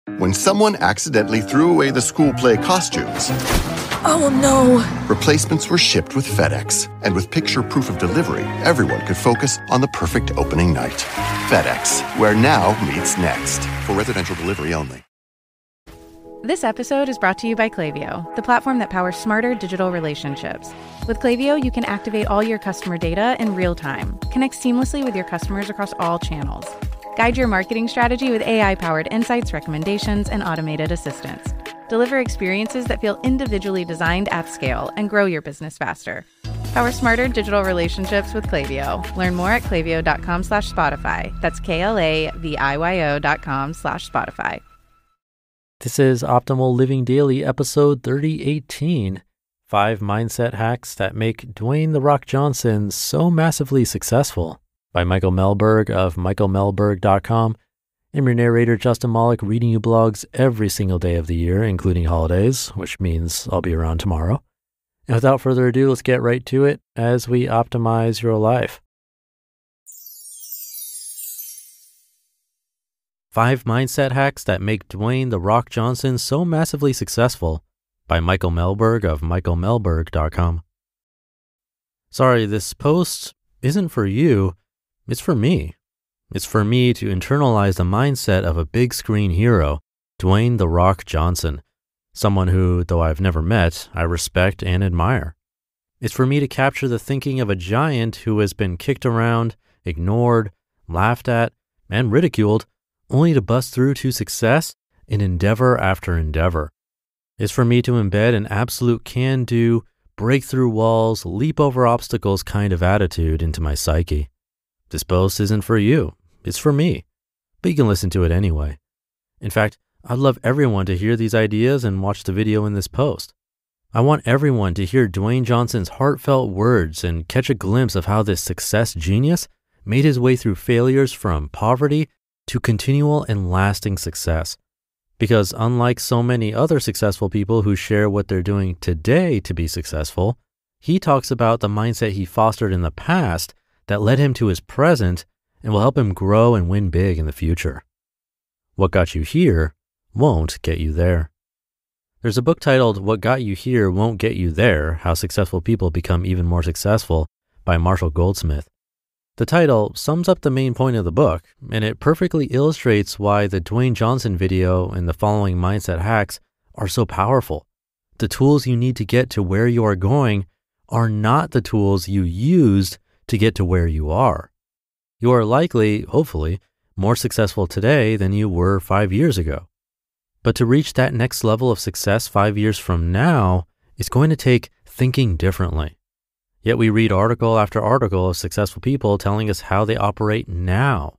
When someone accidentally threw away the school play costumes, oh no! Replacements were shipped with FedEx, and with picture proof of delivery, everyone could focus on the perfect opening night. FedEx, where now meets next. For residential delivery only. This episode is brought to you by Klaviyo, the platform that powers smarter digital relationships. With Klaviyo, you can activate all your customer data in real time, connect seamlessly with your customers across all channels, guide your marketing strategy with AI-powered insights, recommendations, and automated assistance. Deliver experiences that feel individually designed at scale and grow your business faster. Power smarter digital relationships with Klaviyo. Learn more at klaviyo.com/Spotify. That's KLAVIYO.com/Spotify. This is Optimal Living Daily, episode 3018, 5 Mindset Hacks That Make Dwayne "The Rock" Johnson So Massively Successful, by Michael Melberg of michaelmelberg.com. I'm your narrator, Justin Malik, reading you blogs every single day of the year, including holidays, which means I'll be around tomorrow. And without further ado, let's get right to it as we optimize your life. 5 Mindset Hacks That Make Dwayne "The Rock" Johnson So Massively Successful, by Michael Melberg of michaelmelberg.com. Sorry, this post isn't for you, it's for me. It's for me to internalize the mindset of a big screen hero, Dwayne "The Rock" Johnson, someone who, though I've never met, I respect and admire. It's for me to capture the thinking of a giant who has been kicked around, ignored, laughed at, and ridiculed, only to bust through to success in endeavor after endeavor. It's for me to embed an absolute can-do, break through walls, leap over obstacles kind of attitude into my psyche. This post isn't for you, it's for me, but you can listen to it anyway. In fact, I'd love everyone to hear these ideas and watch the video in this post. I want everyone to hear Dwayne Johnson's heartfelt words and catch a glimpse of how this success genius made his way through failures from poverty to continual and lasting success. Because unlike so many other successful people who share what they're doing today to be successful, he talks about the mindset he fostered in the past that led him to his present and will help him grow and win big in the future. What got you here won't get you there. There's a book titled What Got You Here Won't Get You There, How Successful People Become Even More Successful by Marshall Goldsmith. The title sums up the main point of the book, and it perfectly illustrates why the Dwayne Johnson video and the following mindset hacks are so powerful. The tools you need to get to where you are going are not the tools you used to get to where you are. You are likely, hopefully, more successful today than you were 5 years ago. But to reach that next level of success 5 years from now is going to take thinking differently. Yet we read article after article of successful people telling us how they operate now.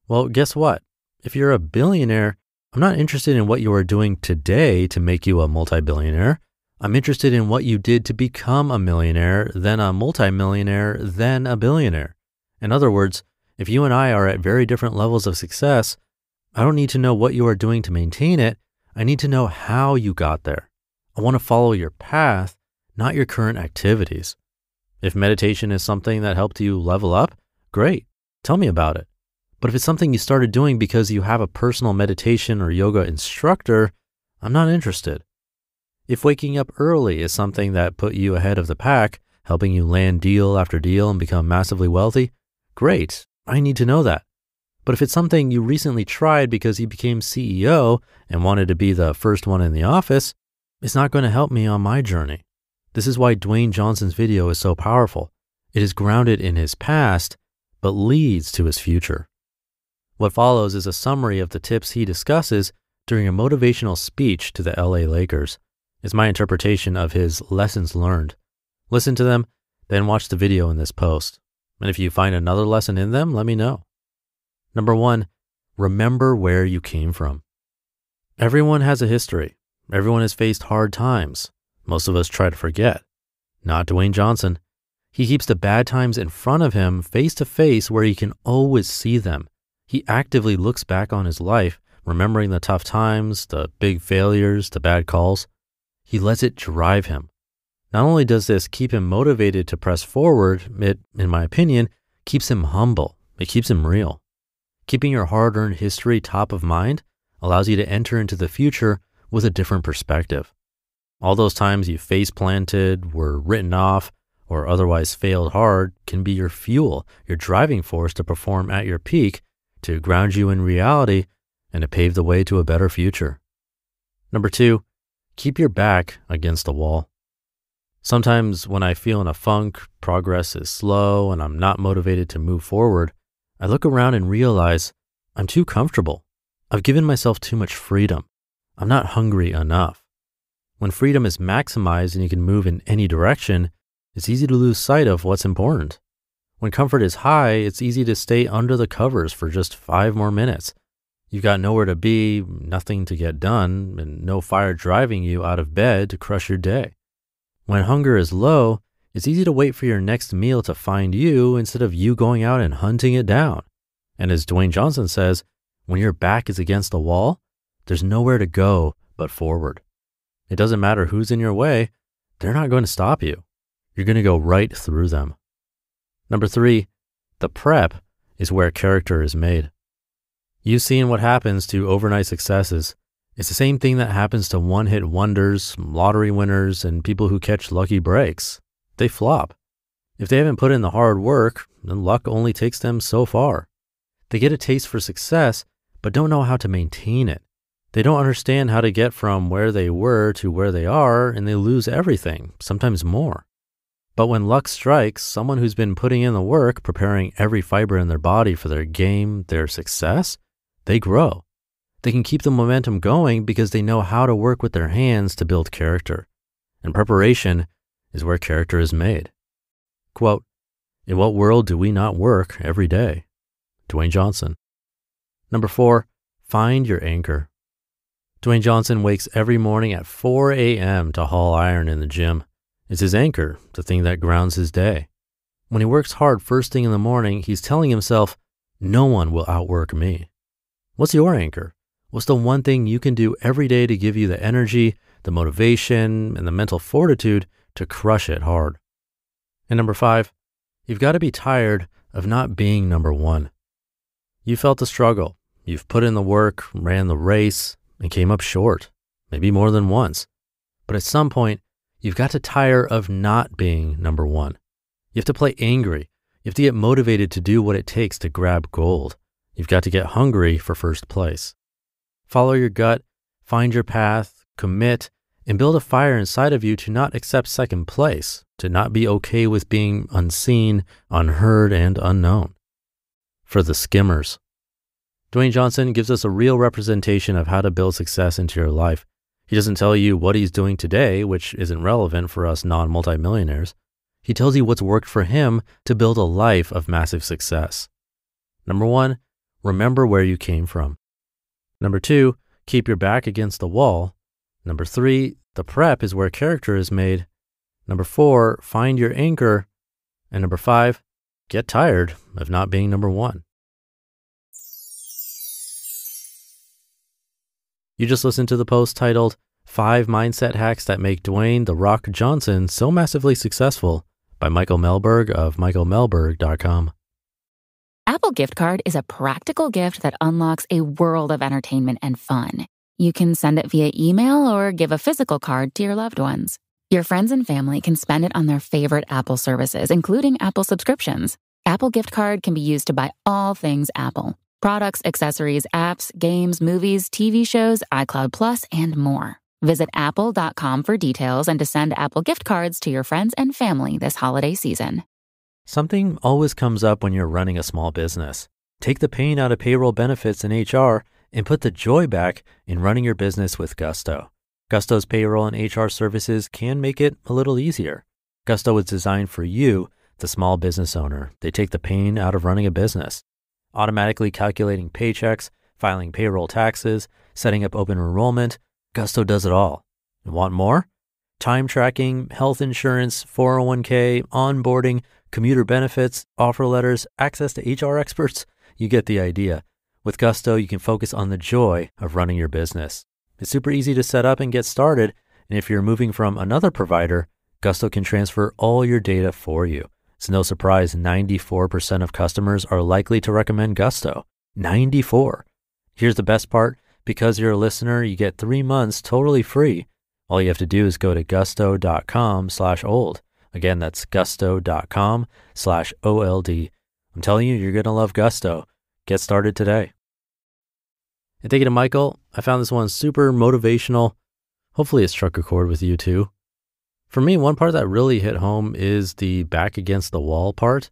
Well, guess what? If you're a billionaire, I'm not interested in what you are doing today to make you a multi-billionaire. I'm interested in what you did to become a millionaire, then a multi-millionaire, then a billionaire. In other words, if you and I are at very different levels of success, I don't need to know what you are doing to maintain it. I need to know how you got there. I want to follow your path, not your current activities. If meditation is something that helped you level up, great, tell me about it. But if it's something you started doing because you have a personal meditation or yoga instructor, I'm not interested. If waking up early is something that put you ahead of the pack, helping you land deal after deal and become massively wealthy, great, I need to know that. But if it's something you recently tried because you became CEO and wanted to be the first one in the office, it's not going to help me on my journey. This is why Dwayne Johnson's video is so powerful. It is grounded in his past, but leads to his future. What follows is a summary of the tips he discusses during a motivational speech to the LA Lakers. It's my interpretation of his lessons learned. Listen to them, then watch the video in this post. And if you find another lesson in them, let me know. Number 1, remember where you came from. Everyone has a history. Everyone has faced hard times. Most of us try to forget. Not Dwayne Johnson. He keeps the bad times in front of him face to face where he can always see them. He actively looks back on his life, remembering the tough times, the big failures, the bad calls. He lets it drive him. Not only does this keep him motivated to press forward, it, in my opinion, keeps him humble. It keeps him real. Keeping your hard-earned history top of mind allows you to enter into the future with a different perspective. All those times you face planted, were written off, or otherwise failed hard can be your fuel, your driving force to perform at your peak, to ground you in reality, and to pave the way to a better future. Number 2, keep your back against the wall. Sometimes when I feel in a funk, progress is slow, and I'm not motivated to move forward, I look around and realize I'm too comfortable. I've given myself too much freedom. I'm not hungry enough. When freedom is maximized and you can move in any direction, it's easy to lose sight of what's important. When comfort is high, it's easy to stay under the covers for just 5 more minutes. You've got nowhere to be, nothing to get done, and no fire driving you out of bed to crush your day. When hunger is low, it's easy to wait for your next meal to find you instead of you going out and hunting it down. And as Dwayne Johnson says, when your back is against the wall, there's nowhere to go but forward. It doesn't matter who's in your way, they're not going to stop you. You're going to go right through them. Number 3, the prep is where character is made. You've seen what happens to overnight successes. It's the same thing that happens to one-hit wonders, lottery winners, and people who catch lucky breaks. They flop. If they haven't put in the hard work, then luck only takes them so far. They get a taste for success, but don't know how to maintain it. They don't understand how to get from where they were to where they are, and they lose everything, sometimes more. But when luck strikes, someone who's been putting in the work, preparing every fiber in their body for their game, their success, they grow. They can keep the momentum going because they know how to work with their hands to build character. And preparation is where character is made. Quote, "In what world do we not work every day?" Dwayne Johnson. Number 4, find your anchor. Dwayne Johnson wakes every morning at 4 a.m. to haul iron in the gym. It's his anchor, the thing that grounds his day. When he works hard first thing in the morning, he's telling himself, no one will outwork me. What's your anchor? What's the one thing you can do every day to give you the energy, the motivation, and the mental fortitude to crush it hard? And number 5, you've got to be tired of not being number 1. You felt the struggle. You've put in the work, ran the race, and came up short, maybe more than once. But at some point, you've got to tire of not being number 1. You have to play angry. You have to get motivated to do what it takes to grab gold. You've got to get hungry for first place. Follow your gut, find your path, commit, and build a fire inside of you to not accept second place, to not be okay with being unseen, unheard, and unknown. For the skimmers. Dwayne Johnson gives us a real representation of how to build success into your life. He doesn't tell you what he's doing today, which isn't relevant for us non-multimillionaires. He tells you what's worked for him to build a life of massive success. Number 1, remember where you came from. Number 2, keep your back against the wall. Number 3, the prep is where character is made. Number 4, find your anchor. And number 5, get tired of not being number 1. You just listened to the post titled 5 Mindset Hacks That Make Dwayne "The Rock" Johnson So Massively Successful by Michael Melberg of michaelmelberg.com. Apple Gift Card is a practical gift that unlocks a world of entertainment and fun. You can send it via email or give a physical card to your loved ones. Your friends and family can spend it on their favorite Apple services, including Apple subscriptions. Apple Gift Card can be used to buy all things Apple. Products, accessories, apps, games, movies, TV shows, iCloud Plus, and more. Visit apple.com for details and to send Apple gift cards to your friends and family this holiday season. Something always comes up when you're running a small business. Take the pain out of payroll, benefits, and HR and put the joy back in running your business with Gusto. Gusto's payroll and HR services can make it a little easier. Gusto is designed for you, the small business owner. They take the pain out of running a business. Automatically calculating paychecks, filing payroll taxes, setting up open enrollment, Gusto does it all. And want more? Time tracking, health insurance, 401k, onboarding, commuter benefits, offer letters, access to HR experts. You get the idea. With Gusto, you can focus on the joy of running your business. It's super easy to set up and get started. And if you're moving from another provider, Gusto can transfer all your data for you. It's no surprise 94% of customers are likely to recommend Gusto. 94. Here's the best part. Because you're a listener, you get 3 months totally free. All you have to do is go to gusto.com/old. Again, that's gusto.com/OLD. I'm telling you, you're going to love Gusto. Get started today. And thank you to Michael. I found this one super motivational. Hopefully it struck a chord with you too. For me, one part that really hit home is the back against the wall part.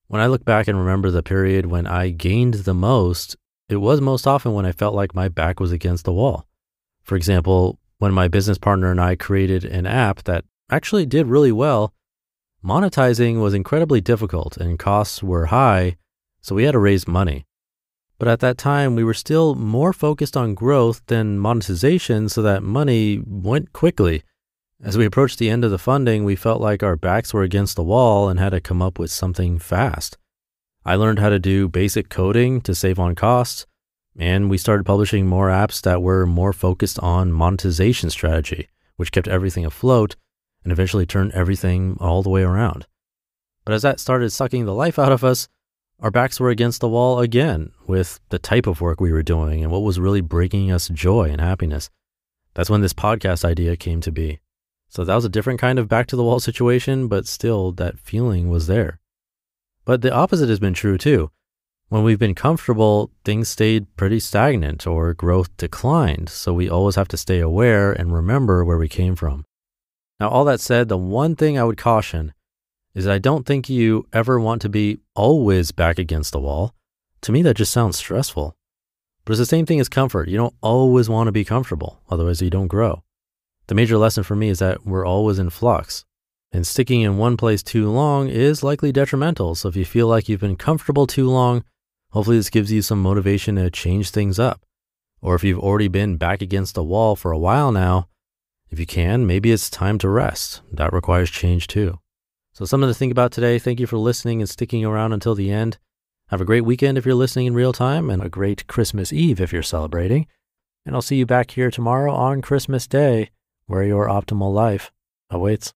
When I look back and remember the period when I gained the most, it was most often when I felt like my back was against the wall. For example, when my business partner and I created an app that actually did really well, monetizing was incredibly difficult and costs were high, so we had to raise money. But at that time, we were still more focused on growth than monetization, so that money went quickly. As we approached the end of the funding, we felt like our backs were against the wall and had to come up with something fast. I learned how to do basic coding to save on costs, and we started publishing more apps that were more focused on monetization strategy, which kept everything afloat and eventually turned everything all the way around. But as that started sucking the life out of us, our backs were against the wall again with the type of work we were doing and what was really bringing us joy and happiness. That's when this podcast idea came to be. So that was a different kind of back to the wall situation, but still that feeling was there. But the opposite has been true too. When we've been comfortable, things stayed pretty stagnant or growth declined. So we always have to stay aware and remember where we came from. Now, all that said, the one thing I would caution is that I don't think you ever want to be always back against the wall. To me, that just sounds stressful. But it's the same thing as comfort. You don't always want to be comfortable, otherwise you don't grow. The major lesson for me is that we're always in flux, and sticking in one place too long is likely detrimental. So if you feel like you've been comfortable too long, hopefully this gives you some motivation to change things up. Or if you've already been back against the wall for a while now, if you can, maybe it's time to rest. That requires change too. So something to think about today. Thank you for listening and sticking around until the end. Have a great weekend if you're listening in real time, and a great Christmas Eve if you're celebrating. And I'll see you back here tomorrow on Christmas Day, where your optimal life awaits.